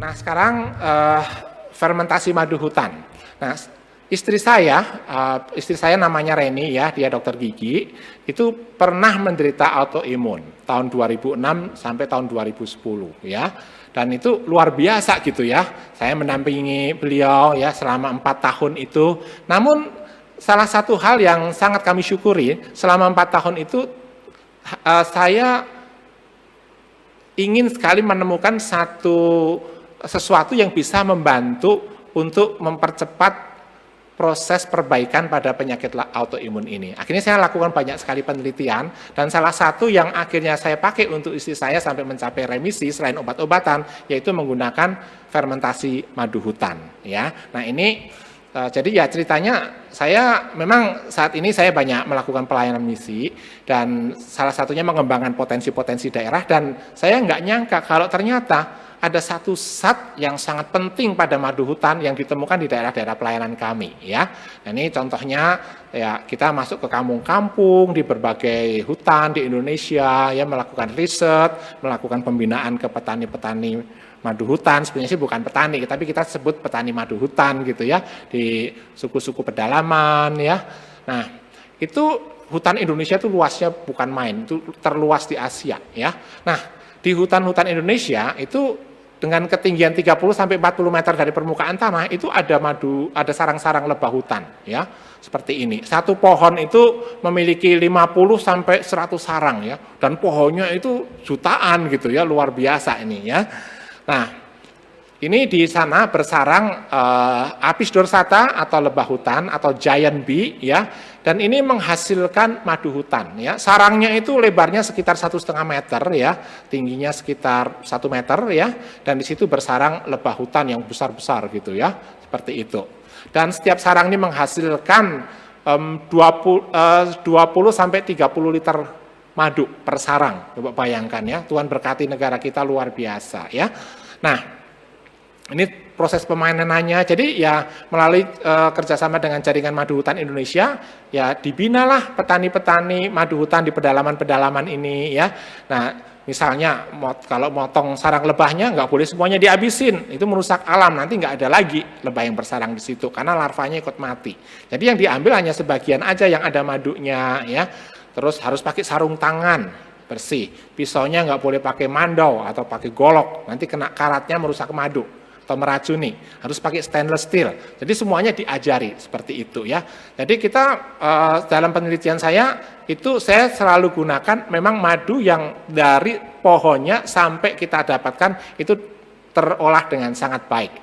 Nah sekarang fermentasi madu hutan. Nah istri saya namanya Reni ya, dia dokter gigi, itu pernah menderita autoimun tahun 2006 sampai tahun 2010 ya. Dan itu luar biasa gitu ya. Saya mendampingi beliau ya selama 4 tahun itu. Namun salah satu hal yang sangat kami syukuri selama 4 tahun itu saya ingin sekali menemukan sesuatu yang bisa membantu untuk mempercepat proses perbaikan pada penyakit autoimun ini. Akhirnya saya lakukan banyak sekali penelitian, dan salah satu yang akhirnya saya pakai untuk istri saya sampai mencapai remisi selain obat-obatan, yaitu menggunakan fermentasi madu hutan. Ya, nah ini jadi ya ceritanya saya memang saat ini saya banyak melakukan pelayanan misi dan salah satunya mengembangkan potensi-potensi daerah, dan saya nggak nyangka kalau ternyata ada satu zat yang sangat penting pada madu hutan yang ditemukan di daerah-daerah pelayanan kami ya. Nah, ini contohnya ya, kita masuk ke kampung-kampung di berbagai hutan di Indonesia ya, melakukan riset, melakukan pembinaan ke petani-petani madu hutan. Sebenarnya sih bukan petani, tapi kita sebut petani madu hutan gitu ya, di suku-suku pedalaman ya. Nah, itu hutan Indonesia itu luasnya bukan main, itu terluas di Asia ya. Nah, di hutan-hutan Indonesia itu dengan ketinggian 30 sampai 40 meter dari permukaan tanah itu ada sarang-sarang lebah hutan ya, seperti ini. Satu pohon itu memiliki 50 sampai 100 sarang ya, dan pohonnya itu jutaan gitu ya, luar biasa ini ya. Nah, ini di sana bersarang Apis dorsata atau lebah hutan atau giant bee ya, dan ini menghasilkan madu hutan ya. Sarangnya itu lebarnya sekitar 1,5 meter ya, tingginya sekitar 1 meter ya, dan di situ bersarang lebah hutan yang besar-besar gitu ya, seperti itu. Dan setiap sarang ini menghasilkan 20 sampai 30 liter madu per sarang. Coba bayangkan ya, Tuhan berkati negara kita luar biasa ya. Nah, ini proses pemanenannya. Jadi ya melalui kerjasama dengan Jaringan Madu Hutan Indonesia, ya dibinalah petani-petani madu hutan di pedalaman-pedalaman ini ya. Nah, misalnya kalau motong sarang lebahnya nggak boleh semuanya dihabisin, itu merusak alam, nanti nggak ada lagi lebah yang bersarang di situ karena larvanya ikut mati. Jadi yang diambil hanya sebagian aja yang ada madunya ya. Terus harus pakai sarung tangan bersih, pisaunya nggak boleh pakai mandau atau pakai golok, nanti kena karatnya merusak madu atau meracuni, harus pakai stainless steel. Jadi semuanya diajari seperti itu ya. Jadi kita dalam penelitian saya selalu gunakan memang madu yang dari pohonnya sampai kita dapatkan itu terolah dengan sangat baik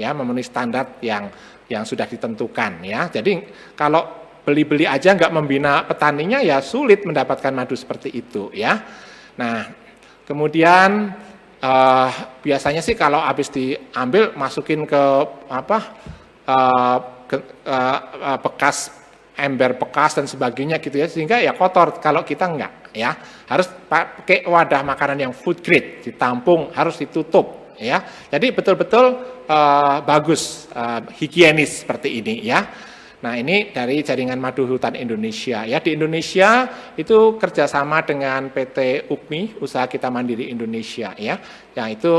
ya, memenuhi standar yang sudah ditentukan ya. Jadi kalau beli-beli aja nggak membina petaninya ya sulit mendapatkan madu seperti itu ya. Nah, kemudian biasanya sih kalau habis diambil masukin ke bekas ember bekas dan sebagainya gitu ya, sehingga ya kotor. Kalau kita enggak ya, harus pakai wadah makanan yang food grade, ditampung, harus ditutup ya. Jadi betul-betul bagus, higienis seperti ini ya. Nah, ini dari Jaringan Madu Hutan Indonesia ya. Di Indonesia itu kerjasama dengan PT UKMI, Usaha Kita Mandiri Indonesia ya. Yang itu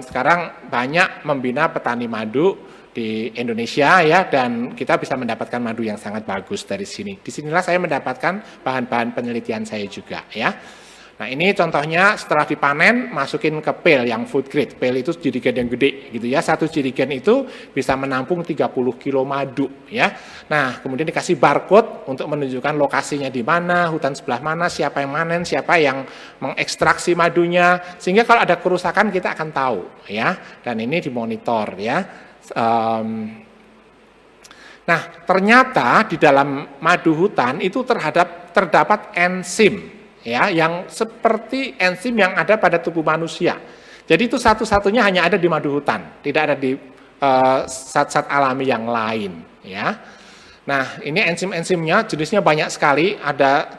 sekarang banyak membina petani madu di Indonesia ya, dan kita bisa mendapatkan madu yang sangat bagus dari sini. Disinilah saya mendapatkan bahan-bahan penelitian saya juga ya. Nah, ini contohnya setelah dipanen masukin ke pail yang food grade. Pail itu jerigen yang gede gitu ya. Satu jerigen itu bisa menampung 30 kilo madu ya. Nah, kemudian dikasih barcode untuk menunjukkan lokasinya di mana, hutan sebelah mana, siapa yang manen, siapa yang mengekstraksi madunya, sehingga kalau ada kerusakan kita akan tahu ya. Dan ini dimonitor ya. Nah, ternyata di dalam madu hutan itu terdapat enzim ya, yang seperti enzim yang ada pada tubuh manusia. Jadi itu satu-satunya hanya ada di madu hutan, tidak ada di zat-zat alami yang lain ya. Nah, ini enzim-enzimnya jenisnya banyak sekali,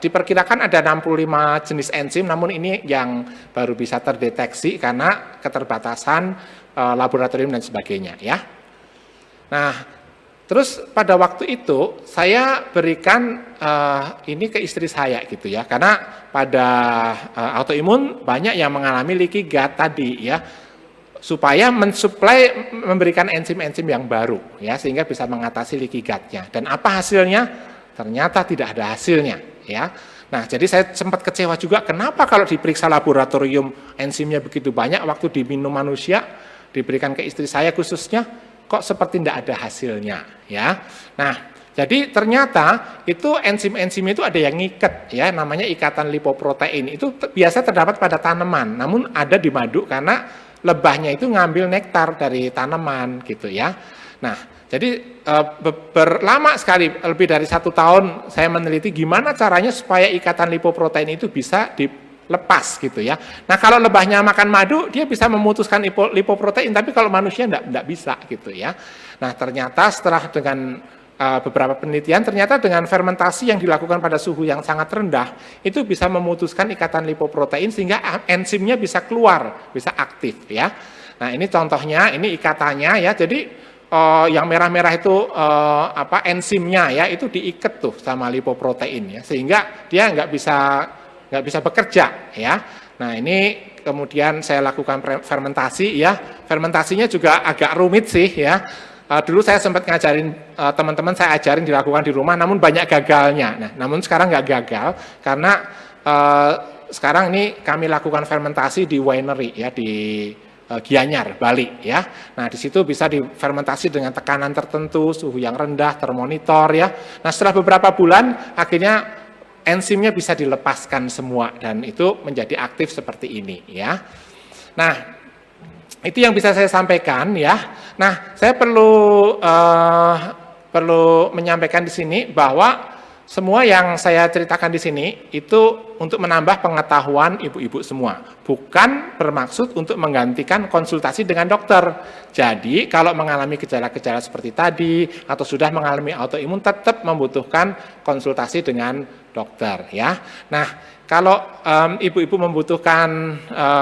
diperkirakan ada 65 jenis enzim, namun ini yang baru bisa terdeteksi karena keterbatasan laboratorium dan sebagainya ya. Nah, terus pada waktu itu saya berikan ini ke istri saya gitu ya, karena pada autoimun banyak yang mengalami leaky gut tadi ya. supaya mensuplai, memberikan enzim-enzim yang baru, ya, sehingga bisa mengatasi leaky gut-nya. Dan apa hasilnya? Ternyata tidak ada hasilnya, ya. Nah, jadi saya sempat kecewa juga, kenapa kalau diperiksa laboratorium enzimnya begitu banyak, waktu diminum manusia, diberikan ke istri saya khususnya, kok seperti tidak ada hasilnya, ya. Nah, jadi ternyata itu enzim-enzim itu ada yang ngikat, ya, namanya ikatan lipoprotein. Itu biasa terdapat pada tanaman, namun ada di madu karena lebahnya itu ngambil nektar dari tanaman, gitu ya. Nah, jadi berlama sekali, lebih dari 1 tahun saya meneliti gimana caranya supaya ikatan lipoprotein itu bisa dilepas, gitu ya. Nah, kalau lebahnya makan madu, dia bisa memutuskan lipoprotein, tapi kalau manusia enggak bisa, gitu ya. Nah, ternyata setelah dengan beberapa penelitian, ternyata dengan fermentasi yang dilakukan pada suhu yang sangat rendah, itu bisa memutuskan ikatan lipoprotein sehingga enzimnya bisa keluar, bisa aktif, ya. Nah, ini contohnya, ini ikatannya, ya. Jadi yang merah-merah itu enzimnya, ya, itu diikat tuh sama lipoprotein, ya, sehingga dia nggak bisa bekerja, ya. Nah, ini kemudian saya lakukan fermentasi, ya. Fermentasinya juga agak rumit sih, ya. Dulu saya sempat ngajarin teman-teman, saya ajarin dilakukan di rumah, namun banyak gagalnya. Nah, namun sekarang nggak gagal karena sekarang ini kami lakukan fermentasi di winery, ya, di Gianyar, Bali, ya. Nah, di situ bisa difermentasi dengan tekanan tertentu, suhu yang rendah, termonitor, ya. Nah, setelah beberapa bulan, akhirnya enzimnya bisa dilepaskan semua dan itu menjadi aktif seperti ini, ya. Nah, itu yang bisa saya sampaikan, ya. Nah, saya perlu menyampaikan di sini bahwa semua yang saya ceritakan di sini itu untuk menambah pengetahuan ibu-ibu semua, bukan bermaksud untuk menggantikan konsultasi dengan dokter. Jadi, kalau mengalami gejala-gejala seperti tadi atau sudah mengalami autoimun, tetap membutuhkan konsultasi dengan dokter, ya. Nah, kalau ibu-ibu membutuhkan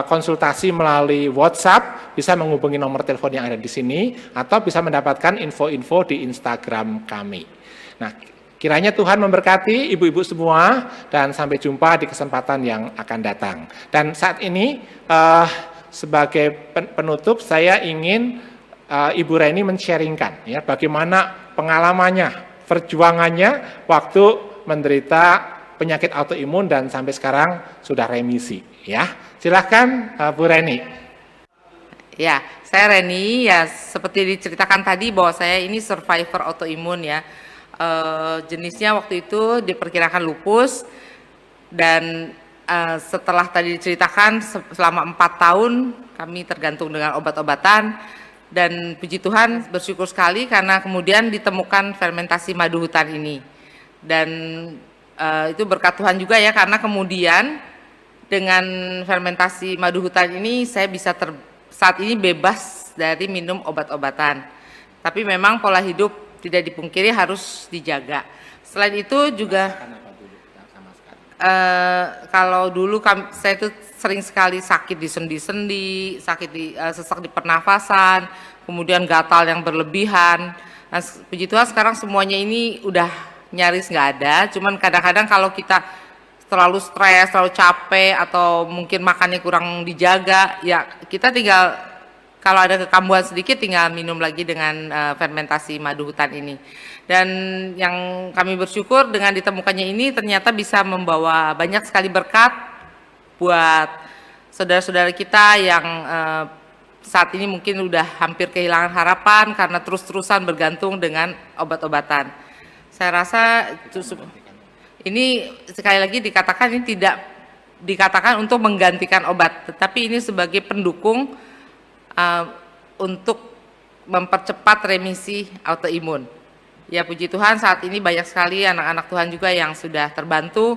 konsultasi melalui WhatsApp, bisa menghubungi nomor telepon yang ada di sini atau bisa mendapatkan info-info di Instagram kami. Nah, kiranya Tuhan memberkati ibu-ibu semua dan sampai jumpa di kesempatan yang akan datang. Dan saat ini sebagai penutup saya ingin Ibu Reni men-sharingkan, ya, bagaimana pengalamannya, perjuangannya waktu menderita penyakit autoimun dan sampai sekarang sudah remisi, ya. Silahkan Bu Reni. Ya, saya Reni, ya seperti diceritakan tadi bahwa saya ini survivor autoimun, ya. Jenisnya waktu itu diperkirakan lupus dan setelah tadi diceritakan selama 4 tahun kami tergantung dengan obat-obatan dan puji Tuhan bersyukur sekali karena kemudian ditemukan fermentasi madu hutan ini dan itu berkat Tuhan juga, ya, karena kemudian dengan fermentasi madu hutan ini saya bisa saat ini bebas dari minum obat-obatan, tapi memang pola hidup tidak dipungkiri harus dijaga. Selain itu juga kalau dulu saya itu sering sekali sakit di sendi-sendi, sakit sesak di pernafasan, kemudian gatal yang berlebihan. Nah, puji Tuhan sekarang semuanya ini udah nyaris nggak ada. Cuman kadang-kadang kalau kita terlalu stres, terlalu capek, atau mungkin makannya kurang dijaga, ya kita tinggal kalau ada kekambuhan sedikit tinggal minum lagi dengan fermentasi madu hutan ini. Dan yang kami bersyukur dengan ditemukannya ini ternyata bisa membawa banyak sekali berkat buat saudara-saudara kita yang saat ini mungkin udah hampir kehilangan harapan karena terus-terusan bergantung dengan obat-obatan. Saya rasa ini sekali lagi dikatakan ini tidak dikatakan untuk menggantikan obat, tetapi ini sebagai pendukung untuk mempercepat remisi autoimun. Ya puji Tuhan saat ini banyak sekali anak-anak Tuhan juga yang sudah terbantu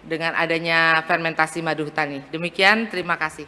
dengan adanya fermentasi madu hutan ini. Demikian, terima kasih.